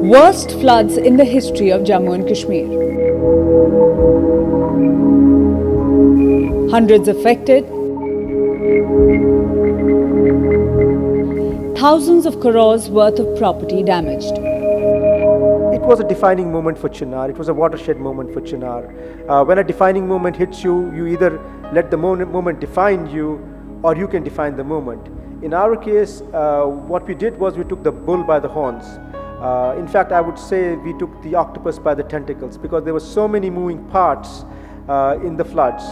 Worst floods in the history of Jammu and Kashmir. Hundreds affected. Thousands of crores worth of property damaged. It was a defining moment for Chinar. It was a watershed moment for Chinar. When a defining moment hits you, you either let the moment define you or you can define the moment. In our case, what we did was we took the bull by the horns. In fact, I would say we took the octopus by the tentacles because there were so many moving parts in the floods.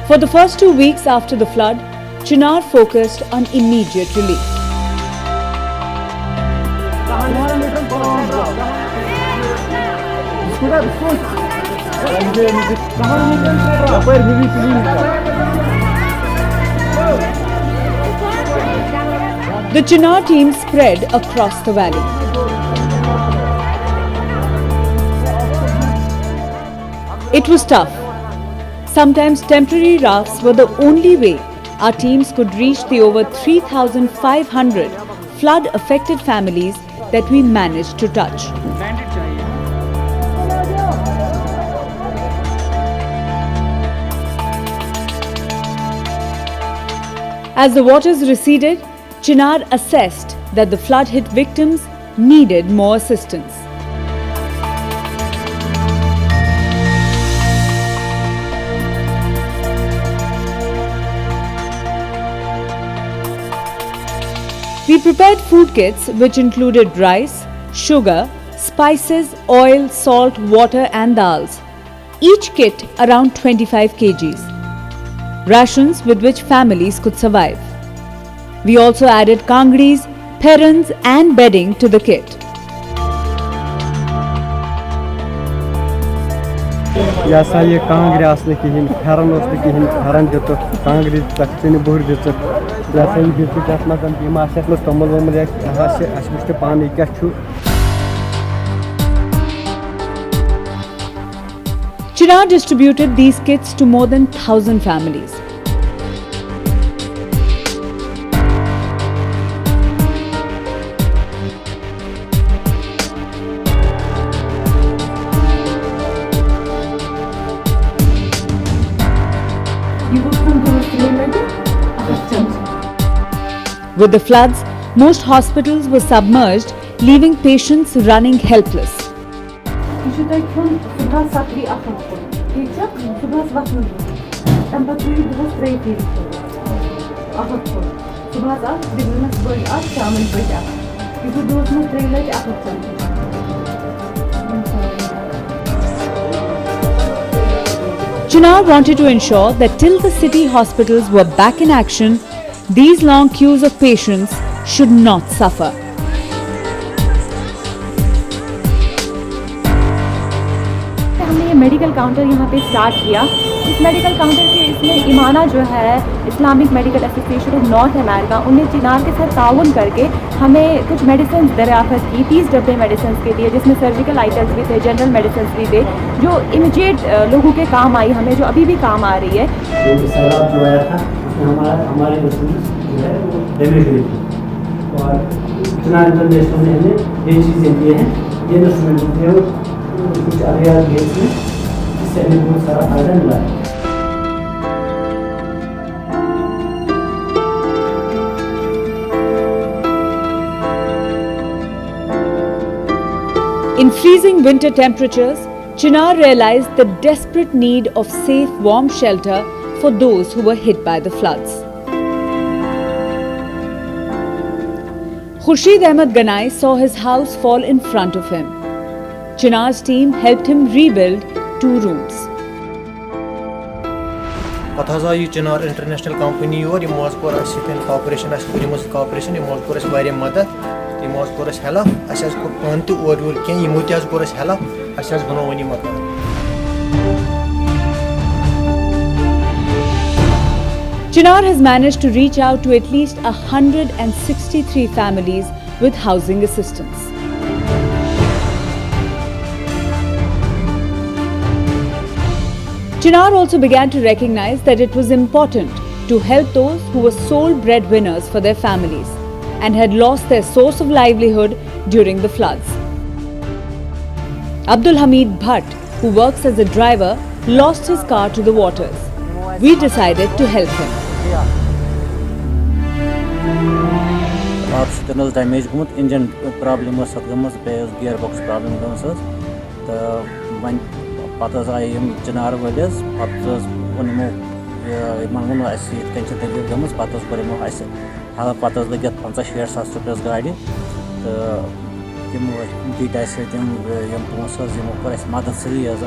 For the first 2 weeks after the flood, Chinar focused on immediate relief. The Chinar team spread across the valley. It was tough. Sometimes temporary rafts were the only way our teams could reach the over 3,500 flood-affected families that we managed to touch. As the waters receded, Chinar assessed that the flood-hit victims needed more assistance. We prepared food kits which included rice, sugar, spices, oil, salt, water and dals. Each kit around 25 kgs. Rations with which families could survive. We also added kangris, parents and bedding to the kit. Yasa ye kangri asne kihin, pharan osne kihin, pharan dito, kangri takchini buhur dito. Yasa ye dito jasma kan bima asatlo tomal bomle hase asmiste pani kachu. Chinar distributed these kits to more than 1,000 families. With the floods, most hospitals were submerged, leaving patients running helpless. Chinar wanted to ensure that till the city hospitals were back in action, these long queues of patients should not suffer. हमने ये medical counter यहाँ पे start किया. इस medical counter के इसमें इमाना जो है Islamic medical association of north America, उन्हें चिनार के साथ ताउन करके हमें कुछ मेडिसिन दरियाफ़त की. 30 डब्बे मेडिसिन के दिए जिसमें सर्जिकल आइटम्स भी थे, जनरल मेडिसिन भी थे जो इमीडिएट लोगों के काम आई, हमें जो अभी भी काम आ रही है. जो आया था हमारे मशीन जो है वो डैमेज हुई थी और इतना इंटरनेशनल ने हमें ये चीज़ें दी हैं, ये इंस्ट्रूमेंट दिए और कुछ आगे गेट्स में इससे हमें बहुत सारा फायदा मिला है. In freezing winter temperatures, Chinar realized the desperate need of safe, warm shelter for those who were hit by the floods. Khurshid Ahmed Ganai saw his house fall in front of him. Chinar's team helped him rebuild 2 rooms. Pathaza you Chinar international company or you must for us in cooperation as you must cooperation you must for us very mother you must for us help as as ko pantu or can you must for us help as as bano any mother. Chinar has managed to reach out to at least 163 families with housing assistance. Chinar also began to recognize that it was important to help those who were sole breadwinners for their families and had lost their source of livelihood during the floods. Abdul Hamid Bhatt, who works as a driver, lost his car to the waters. We decided to help him. Damage engine problem was gearbox problem Patas I am Chinar Vedas, Patas Mangun, I see it can take them as Patas Corimo. I said, how Patas they get Panta shares as to press guide. The I said, young sponsors, for a mother 3 years.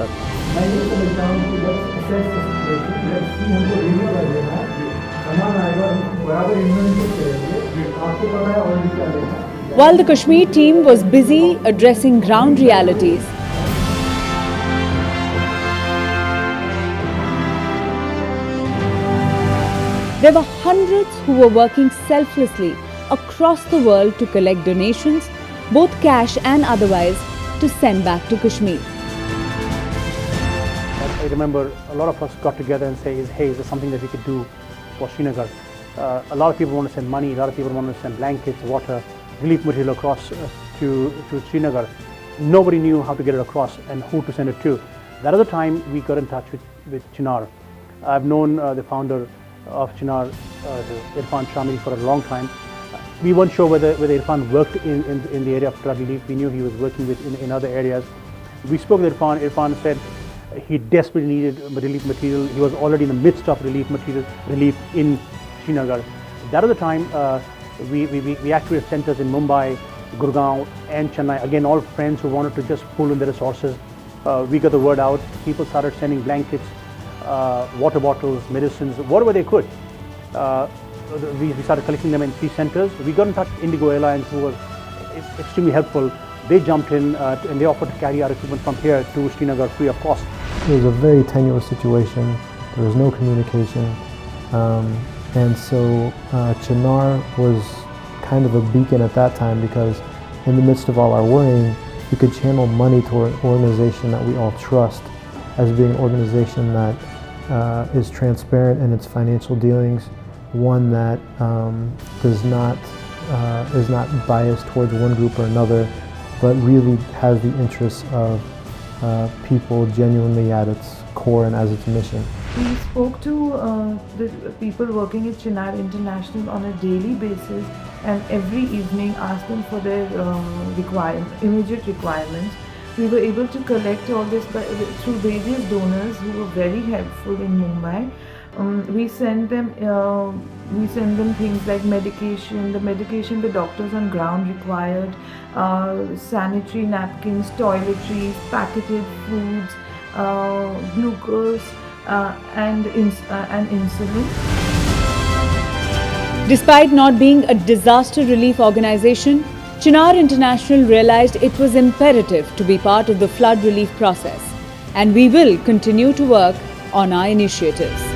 While the Kashmir team was busy addressing ground realities, there were hundreds who were working selflessly across the world to collect donations, both cash and otherwise, to send back to Kashmir. I remember a lot of us got together and say, hey, is there something that we could do for Srinagar? A lot of people want to send money, a lot of people want to send blankets, water, relief material across to Srinagar. Nobody knew how to get it across and who to send it to. That other time we got in touch with Chinar. I've known the founder of Chinar, Irfan Shamil, for a long time. We weren't sure whether Irfan worked in the area of flood relief. We knew he was working in other areas. We spoke with Irfan. Irfan said he desperately needed relief material. He was already in the midst of relief in Srinagar. That other time, we activated centers in Mumbai, Gurgaon and Chennai. Again, all friends who wanted to just pool in their resources. We got the word out. People started sending blankets, water bottles, medicines, whatever they could. We started collecting them in 3 centers. We got in touch with Indigo Airlines, who was extremely helpful. They jumped in and they offered to carry our equipment from here to Srinagar free of cost. It was a very tenuous situation. There was no communication. And so Chinar was kind of a beacon at that time, because in the midst of all our worrying, we could channel money toward an organization that we all trust as being an organization that is transparent in its financial dealings, one that is not biased towards one group or another, but really has the interests of people genuinely at its core and as its mission. We spoke to the people working at Chinar International on a daily basis, and every evening asked them for their immediate requirements. We were able to collect all this through various donors who were very helpful in Mumbai. We send them things like medication, the doctors on ground required, sanitary napkins, toiletries, packeted foods, glucose, and insulin. Despite not being a disaster relief organization, Chinar International realized it was imperative to be part of the flood relief process, and we will continue to work on our initiatives.